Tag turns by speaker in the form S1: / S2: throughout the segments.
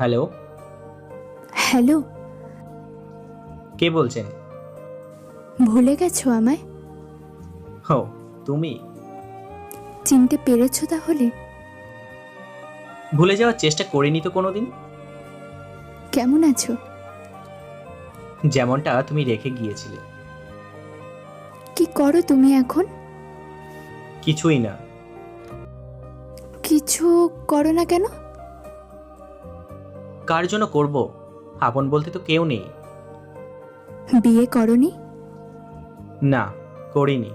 S1: Hello.
S2: Hello.
S1: কে বলছেন?
S2: ভুলে গেছো আমায়?
S1: হো, তুমি?
S2: চিনতে পেরেছো তাহলে?
S1: ভুলে যাওয়ার চেষ্টা করিনি তো কোনোদিন।
S2: কেমন আছো?
S1: যেমনটা তুমি রেখে গিয়েছিলে।
S2: কি করো তুমি এখন?
S1: কিছুই না।
S2: কিছু করো না কেন?
S1: কার জন্য করব? আপন বলতে তো কেউ নেই।
S2: বিয়ে করনি?
S1: না, করিনি।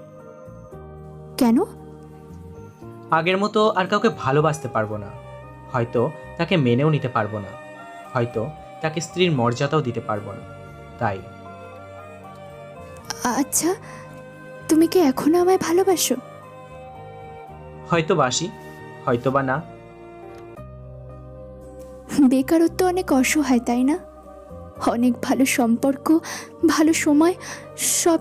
S2: কেন?
S1: আগের মতো আর কাউকে ভালোবাসতে পারবো না। হয়তো তাকে মেনেও নিতে পারবো না। হয়তো তাকে স্ত্রীর মর্যাদাও দিতে পারবো না। তাই।
S2: আচ্ছা, তুমি কি এখনো আমায় ভালোবাসো?
S1: হয়তো বাসি, হয়তো বা না।
S2: বেকারত্ব অনেক অসহায়, তাই না? অনেক ভালো সম্পর্ক, ভালো সময়, সব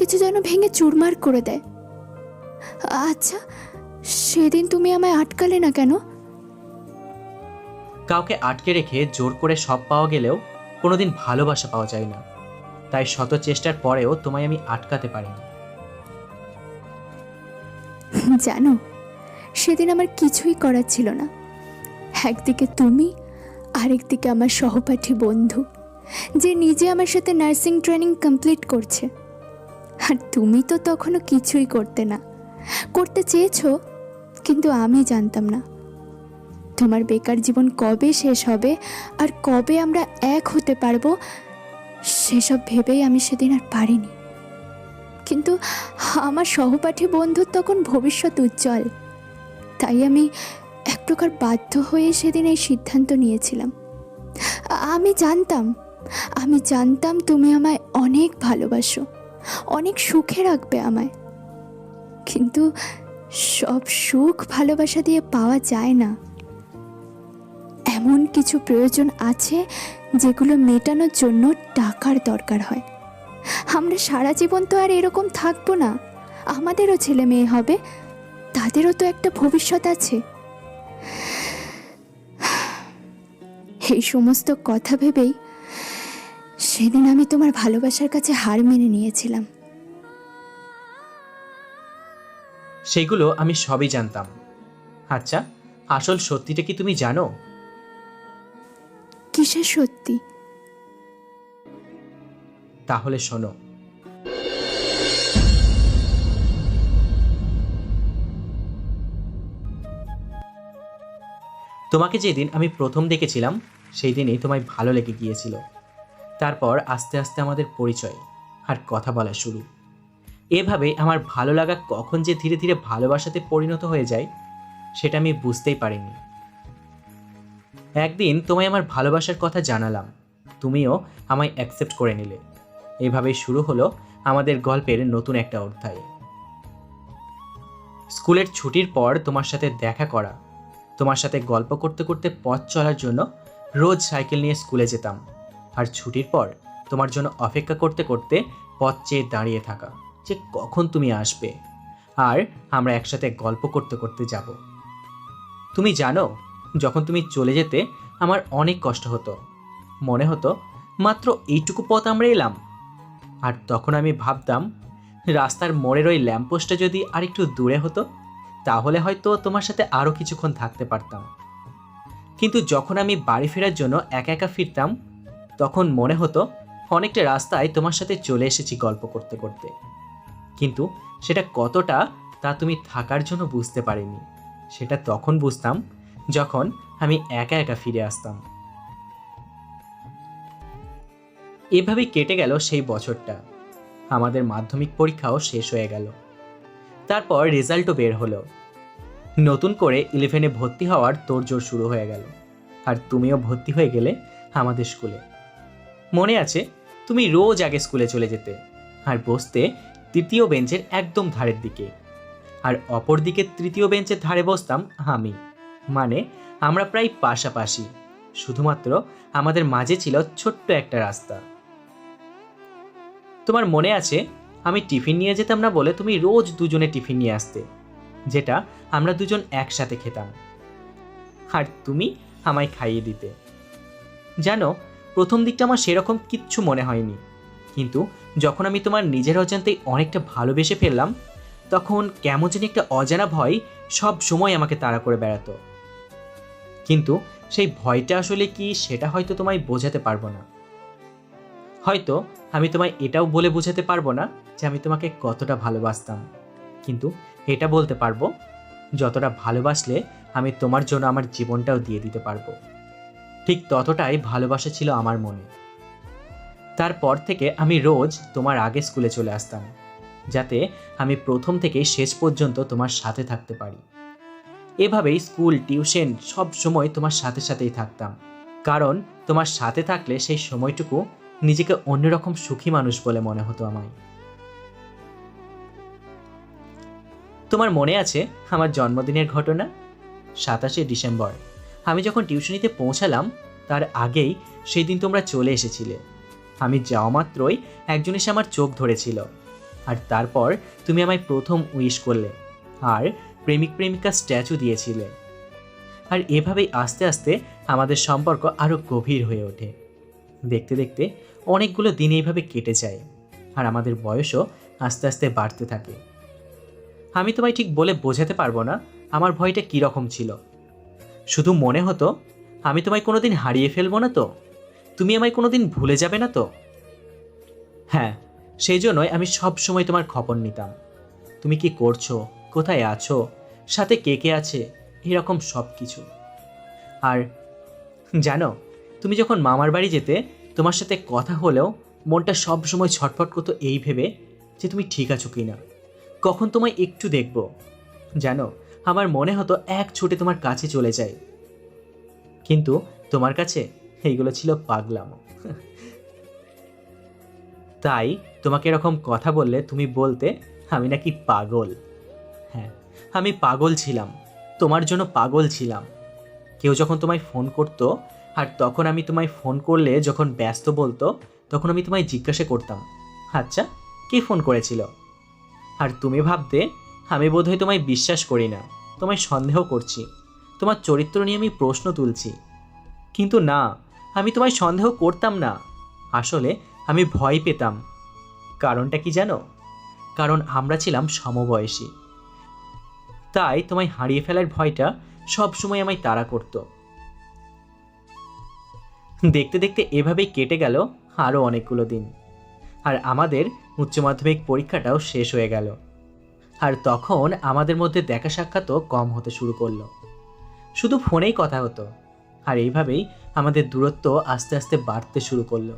S2: কিছু যেন ভেঙে চুরমার করে দেয়। আচ্ছা, সেদিন তুমি আমায় আটকালে না কেন?
S1: কাউকে আটকে রেখে জোর করে সব পাওয়া গেলেও কোনোদিন ভালোবাসা পাওয়া যায় না। তাই শত চেষ্টার পরেও তোমায় আমি আটকাতে পারিনি।
S2: জানো, সেদিন আমার কিছুই করার ছিল না। একদিকে তুমি, আরেকদিকে আমার সহপাঠী বন্ধু, যে নিজে আমার সাথে নার্সিং ট্রেনিং কমপ্লিট করছে। আর তুমি তো তখনও কিছুই করতে না, করতে চেয়েছো, কিন্তু আমি জানতাম না তোমার বেকার জীবন কবে শেষ হবে আর কবে আমরা এক হতে পারবো। সেসব ভেবেই আমি সেদিন আর পারিনি। কিন্তু আমার সহপাঠী বন্ধুর তখন ভবিষ্যৎ উজ্জ্বল, তাই আমি এক প্রকার বাধ্য হয়ে সেদিন এই সিদ্ধান্ত নিয়েছিলাম। আমি জানতাম তুমি আমায় অনেক ভালোবাসো, অনেক সুখে রাখবে আমায়। কিন্তু সব সুখ ভালোবাসা দিয়ে পাওয়া যায় না। এমন কিছু প্রয়োজন আছে যেগুলো মেটানোর জন্য টাকার দরকার হয়। আমরা সারা জীবন তো আর এরকম থাকবো না। আমাদেরও ছেলে মেয়ে হবে, তাদেরও তো একটা ভবিষ্যৎ আছে। এই সমস্ত কথা ভেবেই সেদিন আমি তোমার ভালোবাসার কাছে হার মেনে নিয়েছিলাম।
S1: সেগুলো আমি সবই জানতাম। আচ্ছা, আসল সত্যিটা কি তুমি জানো?
S2: কিসের সত্যি?
S1: তাহলে শোনো। তোমাকে যেদিন আমি প্রথম দেখেছিলাম সেই দিনই তোমায় ভালো লেগে গিয়েছিল। তারপর আস্তে আস্তে আমাদের পরিচয় আর কথা বলা শুরু। এভাবে আমার ভালো লাগা কখন যে ধীরে ধীরে ভালোবাসাতে পরিণত হয়ে যায় সেটা আমি বুঝতেই পারিনি। একদিন তোমায় আমার ভালোবাসার কথা জানালাম, তুমিও আমায় অ্যাকসেপ্ট করে নিলে। এভাবেই শুরু হলো আমাদের গল্পের নতুন একটা অধ্যায়। স্কুলের ছুটির পর তোমার সাথে দেখা করা, তোমার সাথে গল্প করতে করতে পথ চলার জন্য রোজ সাইকেল নিয়ে স্কুলে যেতাম। আর ছুটির পর তোমার জন্য অপেক্ষা করতে করতে পথ চেয়ে দাঁড়িয়ে থাকা যে কখন তুমি আসবে আর আমরা একসাথে গল্প করতে করতে যাব। তুমি জানো, যখন তুমি চলে যেতে আমার অনেক কষ্ট হতো। মনে হতো মাত্র এইটুকু পথ আমরা এলাম। আর তখন আমি ভাবতাম, রাস্তার মোড়ের ওই ল্যাম্পপোস্টটা যদি আরেকটু দূরে হতো তাহলে হয়তো তোমার সাথে আরও কিছুক্ষণ থাকতে পারতাম। কিন্তু যখন আমি বাড়ি ফেরার জন্য একা একা ফিরতাম তখন মনে হতো অনেকটা রাস্তায় তোমার সাথে চলে এসেছি গল্প করতে করতে। কিন্তু সেটা কতটা তা তুমি থাকার জন্য বুঝতে পারিনি। সেটা তখন বুঝতাম যখন আমি একা একা ফিরে আসতাম। এভাবেই কেটে গেল সেই বছরটা। আমাদের মাধ্যমিক পরীক্ষাও শেষ হয়ে গেল। তারপর রেজাল্টও বের হলো। নতুন করে 11-এ ভর্তি হওয়ার তোড়জোড় শুরু হয়ে গেল। আর তুমিও ভর্তি হয়ে গেলে আমাদের স্কুলে। মনে আছে, তুমি রোজ আগে স্কুলে চলে যেতে আর বসতে তৃতীয় বেঞ্চের একদম ধারের দিকে, আর অপর দিকে তৃতীয় বেঞ্চের ধারে বসতাম আমি। মানে আমরা প্রায় পাশাপাশি, শুধুমাত্র আমাদের মাঝে ছিল ছোট্ট একটা রাস্তা। তোমার মনে আছে, আমি টিফিন নিয়ে যেতাম না বলে তুমি রোজ দুজনে টিফিন নিয়ে আসতে, যেটা আমরা দুজন একসাথে খেতাম। আর তুমি আমায় খাইয়ে দিতে। জানো, প্রথম দিকটা আমার সেরকম কিচ্ছু মনে হয়নি, কিন্তু যখন আমি তোমার নিজের অজান্তেই অনেকটা ভালোবেসে ফেললাম, তখন কেমন যেন একটা অজানা ভয় সব সময় আমাকে তাড়া করে বেড়াতো। কিন্তু সেই ভয়টা আসলে কি, সেটা হয়তো তোমায় বোঝাতে পারবো না। হয়তো আমি তোমায় এটাও বলে বোঝাতে পারবো না যে আমি তোমাকে কতটা ভালোবাসতাম, কিন্তু এটা বলতে পারবো যতটা ভালোবাসলে আমি তোমার জন্য আমার জীবনটাও দিয়ে দিতে পারবো, ঠিক ততটাই ভালোবাসা ছিল আমার মনে। তারপর থেকে আমি রোজ তোমার আগে স্কুলে চলে আসতাম, যাতে আমি প্রথম থেকে শেষ পর্যন্ত তোমার সাথে থাকতে পারি। এভাবেই স্কুল, টিউশন সব সময় তোমার সাথে সাথেই থাকতাম, কারণ তোমার সাথে থাকলে সেই সময়টুকু নিজেকে অন্যরকম সুখী মানুষ বলে মনে হতো আমায়। তোমার মনে আছে আমার জন্মদিনের ঘটনা? 27শে ডিসেম্বর আমি যখন টিউশনিতে পৌঁছালাম, তার আগেই সেই দিন তোমরা চলে এসেছিলে। আমি যাওয়া মাত্রই একজন এসে আমার চোখ ধরেছিল, আর তারপর তুমি আমায় প্রথম উইশ করলে আর প্রেমিক প্রেমিকা স্ট্যাচু দিয়েছিলে। আর এভাবেই আস্তে আস্তে আমাদের সম্পর্ক আরও গভীর হয়ে ওঠে। দেখতে দেখতে অনেকগুলো দিন এইভাবে কেটে যায়, আর আমাদের বয়সও আস্তে আস্তে বাড়তে থাকে। আমি তোমায় ঠিক বলে বোঝাতে পারবো না আমার ভয়টা কীরকম ছিল। শুধু মনে হতো আমি তোমায় কোনোদিন হারিয়ে ফেলবো না তো, তুমি আমায় কোনোদিন ভুলে যাবে না তো। হ্যাঁ, সেই জন্যই আমি সব সময় তোমার খবর নিতাম। তুমি কি করছো, কোথায় আছো, সাথে কে কে আছে, এরকম সব কিছু। আর জানো, তুমি যখন মামার বাড়ি যেতে, তোমার সাথে কথা হলেও মনটা সব সময় ছটফট করতো এই ভেবে যে তুমি ঠিক আছো কি না, কখন তোমায় একটু দেখব। জানো, আমার মনে হতো এক ছুটে তোমার কাছে চলে যাই, কিন্তু তোমার কাছে এইগুলো ছিল পাগলামো। তাই তোমাকে এরকম কথা বললে তুমি বলতে আমি নাকি পাগল। হ্যাঁ, আমি পাগল ছিলাম, তোমার জন্য পাগল ছিলাম। কেউ যখন তোমায় ফোন করতো, আর তখন আমি তোমায় ফোন করলে যখন ব্যস্ত বলতো, তখন আমি তোমায় জিজ্ঞাসা করতাম, আচ্ছা কে ফোন করেছিল। আর তুমি ভাবতে আমি বোধহয় তোমায় বিশ্বাস করি না, তোমায় সন্দেহ করছি, তোমার চরিত্র নিয়ে আমি প্রশ্ন তুলছি। কিন্তু না, আমি তোমায় সন্দেহ করতাম না, আসলে আমি ভয় পেতাম। কারণটা কি জানো? কারণ আমরা ছিলাম সমবয়সী, তাই তোমায় হারিয়ে ফেলার ভয়টা সব সময় আমায় তাড়া করত। দেখতে দেখতে এভাবেই কেটে গেল আরও অনেকগুলো দিন, আর আমাদের উচ্চ মাধ্যমিক পরীক্ষাটাও শেষ হয়ে গেল। আর তখন আমাদের মধ্যে দেখা সাক্ষাৎও কম হতে শুরু করলো, শুধু ফোনেই কথা হতো। আর এইভাবেই আমাদের দূরত্ব আস্তে আস্তে বাড়তে শুরু করলো।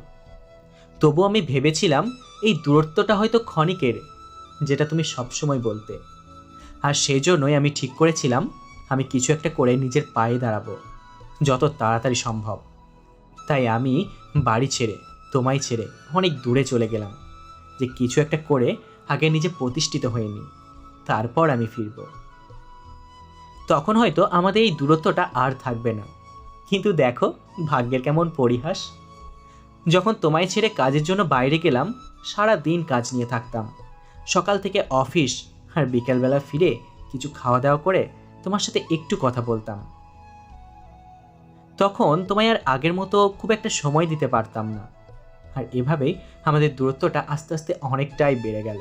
S1: তবু আমি ভেবেছিলাম এই দূরত্বটা হয়তো ক্ষণিকের, যেটা তুমি সবসময় বলতে। আর সেই জন্যই আমি ঠিক করেছিলাম আমি কিছু একটা করে নিজের পায়ে দাঁড়াবো, যত তাড়াতাড়ি সম্ভব। তাই আমি বাড়ি ছেড়ে, তোমায় ছেড়ে অনেক দূরে চলে গেলাম, যে কিছু একটা করে আগে নিজে প্রতিষ্ঠিত হয়ে নিই, তারপর আমি ফিরব। তখন হয়তো আমাদের এই দূরত্বটা আর থাকবে না। কিন্তু দেখো ভাগ্যের কেমন পরিহাস, যখন তোমায় ছেড়ে কাজের জন্য বাইরে গেলাম, সারা দিন কাজ নিয়ে থাকতাম। সকাল থেকে অফিস, আর বিকেলবেলা ফিরে কিছু খাওয়া দাওয়া করে তোমার সাথে একটু কথা বলতাম। তখন তোমায় আর আগের মতো খুব একটা সময় দিতে পারতাম না। আর এভাবেই আমাদের দূরত্বটা আস্তে আস্তে অনেকটাই বেড়ে গেল।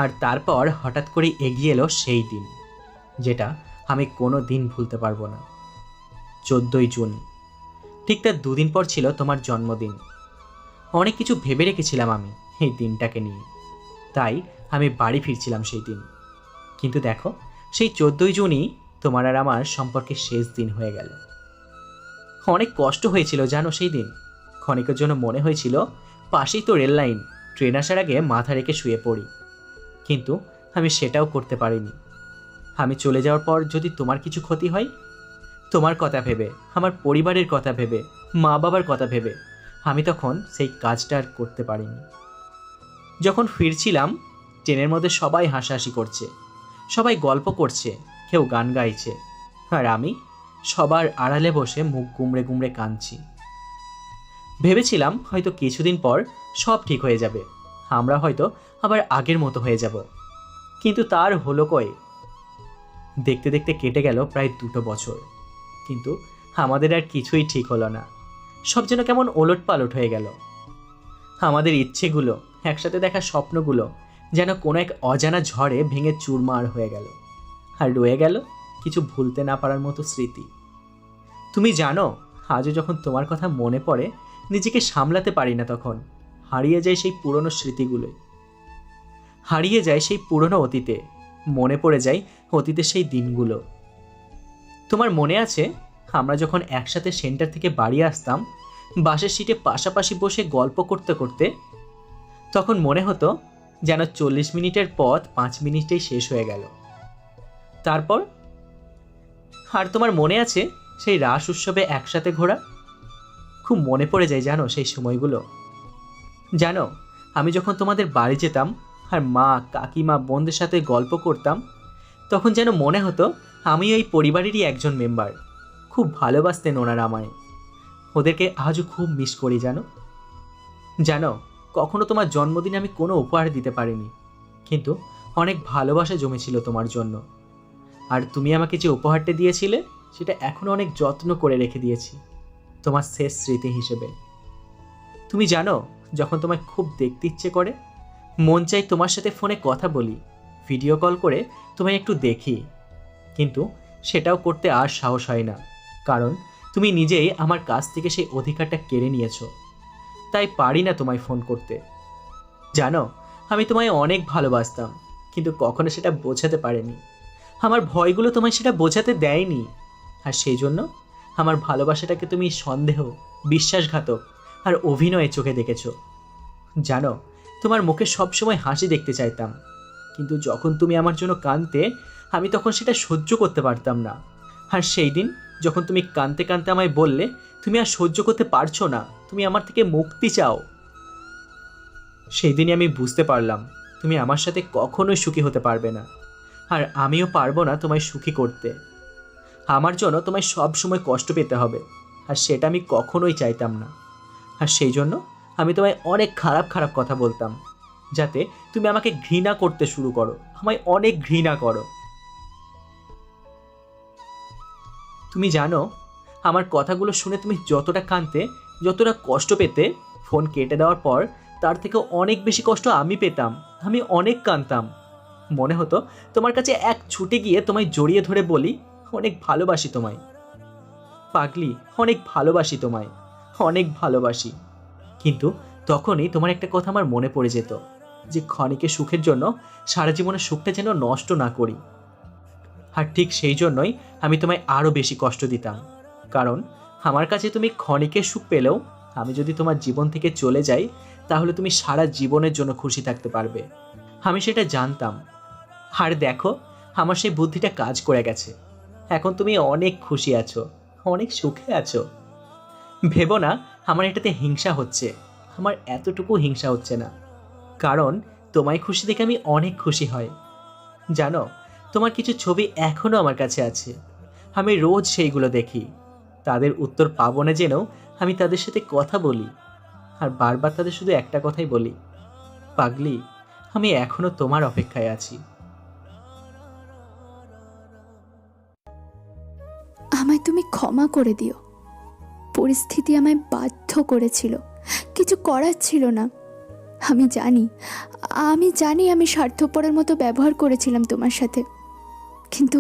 S1: আর তারপর হঠাৎ করে এগিয়ে এলো সেই দিন, যেটা আমি কোনো দিন ভুলতে পারবো না। 14ই জুন, ঠিক তার দুদিন পর ছিল তোমার জন্মদিন। অনেক কিছু ভেবে রেখেছিলাম আমি এই দিনটাকে নিয়ে, তাই আমি বাড়ি ফিরছিলাম সেই দিন। কিন্তু দেখো, সেই 14ই জুনই তোমার আর আমার সম্পর্কের শেষ দিন হয়ে গেল। অনেক কষ্ট হয়েছিল জানো সেই দিন। ক্ষণিকের জন্য মনে হয়েছিল পাশেই তো রেল লাইন, ট্রেন আসার আগে মাথা রেখে শুয়ে পড়ি, কিন্তু আমি সেটাও করতে পারিনি। আমি চলে যাওয়ার পর যদি তোমার কিছু ক্ষতি হয়, তোমার কথা ভেবে, আমার পরিবারের কথা ভেবে, মা বাবার কথা ভেবে আমি তখন সেই কাজটা আর করতে পারিনি। যখন ফিরছিলাম, ট্রেনের মধ্যে সবাই হাসাহাসি করছে, সবাই গল্প করছে, কেউ গান গাইছে, আর আমি সবার আড়ালে বসে মুখ গুমড়ে গুমড়ে কাঁদছি। ভেবেছিলাম হয়তো কিছুদিন পর সব ঠিক হয়ে যাবে, আমরা হয়তো আবার আগের মতো হয়ে যাব, কিন্তু তার হলো কই। দেখতে দেখতে কেটে গেল প্রায় 2 বছর। কিন্তু আমাদের আর কিছুই ঠিক হলো না। সব যেন কেমন ওলটপালট হয়ে গেল। আমাদের ইচ্ছেগুলো, একসাথে দেখা স্বপ্নগুলো যেন কোনো এক অজানা ঝড়ে ভেঙে চুরমার হয়ে গেল। আর রয়ে গেল কিছু ভুলতে না পারার মতো স্মৃতি। তুমি জানো, আজও যখন তোমার কথা মনে পড়ে নিজেকে সামলাতে পারি না। তখন হারিয়ে যায় সেই পুরনো স্মৃতিগুলোই, হারিয়ে যায় সেই পুরনো অতীতে, মনে পড়ে যায় অতীতের সেই দিনগুলো। তোমার মনে আছে আমরা যখন একসাথে সেন্টার থেকে বাড়ি আসতাম, বাসের সিটে পাশাপাশি বসে গল্প করতে করতে, তখন মনে হতো যেন 40 মিনিটের পথ 5 মিনিটেই শেষ হয়ে গেল। তারপর আর তোমার মনে আছে সেই রাস উৎসবে একসাথে ঘোরা? খুব মনে পড়ে যায় জানো সেই সময়গুলো। জানো, আমি যখন তোমাদের বাড়ি যেতাম আর মা, কাকিমা, বোনদের সাথে গল্প করতাম, তখন যেন মনে হতো আমি এই পরিবারেরই একজন মেম্বার। খুব ভালোবাসতেন ওনারা আমায়। ওদেরকে আজও খুব মিস করি জানো। জানো, কখনো তোমার জন্মদিনে আমি কোনো উপহার দিতে পারিনি, কিন্তু অনেক ভালোবাসা জমেছিল তোমার জন্য। আর তুমি আমাকে যে উপহারটা দিয়েছিলে সেটা এখনও অনেক যত্ন করে রেখে দিয়েছি তোমার শেষ স্মৃতি হিসেবে। তুমি জানো, যখন তোমায় খুব দেখতে ইচ্ছে করে, মন চাই তোমার সাথে ফোনে কথা বলি, ভিডিও কল করে তোমায় একটু দেখি, কিন্তু সেটাও করতে আর সাহস হয় না, কারণ তুমি নিজেই আমার কাছ থেকে সেই অধিকারটা কেড়ে নিয়েছো। তাই পারি না তোমায় ফোন করতে। জানো, আমি তোমায় অনেক ভালোবাসতাম, কিন্তু কখনো সেটা বোঝাতে পারিনি। আমার ভয়গুলো তোমায় সেটা বোঝাতে দেয়নি। আর সেই জন্য আমার ভালোবাসাটাকে তুমি সন্দেহ, বিশ্বাসঘাতক আর অভিনয়ে চোখে দেখেছো। জানো, তোমার মুখে সবসময় হাসি দেখতে চাইতাম, কিন্তু যখন তুমি আমার জন্য কাঁদতে, আমি তখন সেটা সহ্য করতে পারতাম না। আর সেই দিন যখন তুমি কাঁদতে কাঁদতে আমায় বললে তুমি আর সহ্য করতে পারছো না, তুমি আমার থেকে মুক্তি চাও, সেই দিনই আমি বুঝতে পারলাম তুমি আমার সাথে কখনোই সুখী হতে পারবে না। আর আমিও পারবো না তোমায় সুখী করতে। আমার জন্য তোমায় সব সময় কষ্ট পেতে হবে, আর সেটা আমি কখনোই চাইতাম না। আর সেই জন্য আমি তোমায় অনেক খারাপ খারাপ কথা বলতাম, যাতে তুমি আমাকে ঘৃণা করতে শুরু করো, আমায় অনেক ঘৃণা করো। তুমি জানো, আমার কথাগুলো শুনে তুমি যতটা কাঁদতে, যতটা কষ্ট পেতে, ফোন কেটে দেওয়ার পর তার থেকেও অনেক বেশি কষ্ট আমি পেতাম। আমি অনেক কাঁদতাম। মনে হতো তোমার কাছে এক ছুটে গিয়ে তোমায় জড়িয়ে ধরে বলি, অনেক ভালোবাসি তোমায় পাগলি, অনেক ভালোবাসি তোমায়, অনেক ভালোবাসি। কিন্তু তখনই তোমার একটা কথা আমার মনে পড়ে যেত, যে ক্ষণিকের সুখের জন্য সারা জীবনের সুখটা যেন নষ্ট না করি। আর ঠিক সেই জন্যই আমি তোমায় আরও বেশি কষ্ট দিতাম, কারণ আমার কাছে তুমি ক্ষণিকের সুখ পেলেও আমি যদি তোমার জীবন থেকে চলে যাই, তাহলে তুমি সারা জীবনের জন্য খুশি থাকতে পারবে। আমি সেটা জানতাম। আর দেখো, আমার সেই বুদ্ধিটা কাজ করে গেছে। এখন তুমি অনেক খুশি আছো, অনেক সুখে আছো। ভেবো না আমার এটাতে হিংসা হচ্ছে। আমার এতটুকু হিংসা হচ্ছে না, কারণ তোমায় খুশি দেখে আমি অনেক খুশি হই। জানো, তোমার কিছু ছবি এখনও আমার কাছে আছে। আমি রোজ সেইগুলো দেখি। তাদের উত্তর পাবো না জেনেও আমি তাদের সাথে কথা বলি, আর বারবার তাদের শুধু একটা কথাই বলি, পাগলি, আমি এখনো তোমার অপেক্ষায় আছি।
S2: আমায় তুমি ক্ষমা করে দিও। পরিস্থিতি আমায় বাধ্য করেছিল, কিছু করার ছিল না। আমি জানি আমি স্বার্থপরের মতো ব্যবহার করেছিলাম তোমার সাথে, কিন্তু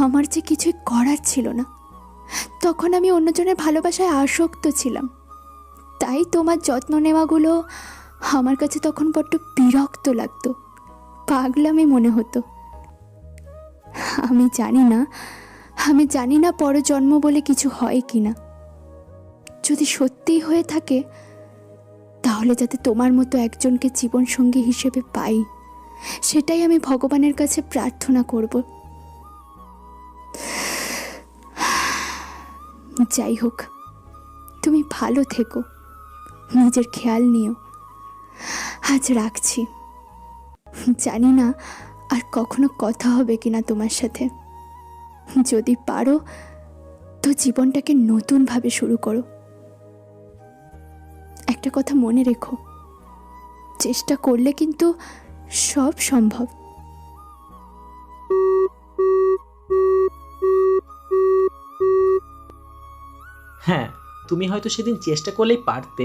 S2: আমার যে কিছুই করার ছিল না। তখন আমি অন্যজনের ভালোবাসায় আসক্ত ছিলাম, তাই তোমার যত্ন নেওয়াগুলো আমার কাছে তখন বড্ড বিরক্ত লাগতো, পাগলামি মনে হতো। আমি জানি না পরজন্ম বলে কিছু হয় কিনা। যদি সত্যিই হয়ে থাকে, তাহলে যাতে তোমার মতো একজনকে জীবনসঙ্গী হিসেবে পাই, সেটাই আমি ভগবানের কাছে প্রার্থনা করব। যাই হোক, তুমি ভালো থেকো, নিজের খেয়াল নিও। আজ রাখছি। জানি না আর কখনো কথা হবে কিনা তোমার সাথে। যদি পারো তো জীবনটাকে নতুনভাবে শুরু করো। একটা কথা মনে রেখো, চেষ্টা করলে কিন্তু সব সম্ভব।
S1: হ্যাঁ, তুমি হয়তো সেদিন চেষ্টা করলেই পারতে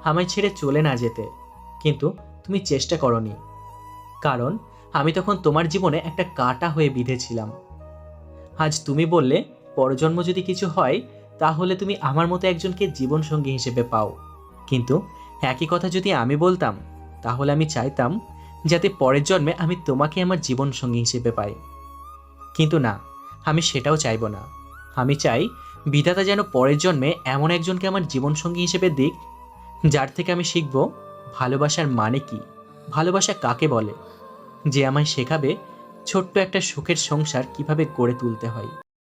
S1: আমায় ছেড়ে চলে না যেতে, কিন্তু তুমি চেষ্টা করনি। কারণ আমি তখন তোমার জীবনে একটা কাঁটা হয়ে বিঁধেছিলাম। আজ তুমি বললে পরজন্ম যদি কিছু হয় তাহলে তুমি আমার মতো একজনকে জীবনসঙ্গী হিসেবে পাও, কিন্তু একই কথা যদি আমি বলতাম তাহলে আমি চাইতাম যাতে পরের জন্মে আমি তোমাকে আমার জীবনসঙ্গী হিসেবে পাই। কিন্তু না, আমি সেটাও চাইবো না। আমি চাই বিধাতা যেন পরের জন্মে এমন একজনকে আমার জীবনসঙ্গী হিসেবে দিক যার থেকে আমি শিখব ভালোবাসার মানে কি, ভালোবাসা কাকে বলে, যে আমায় শেখাবে ছোট্ট একটা সুখের সংসার কিভাবে গড়ে তুলতে হয়।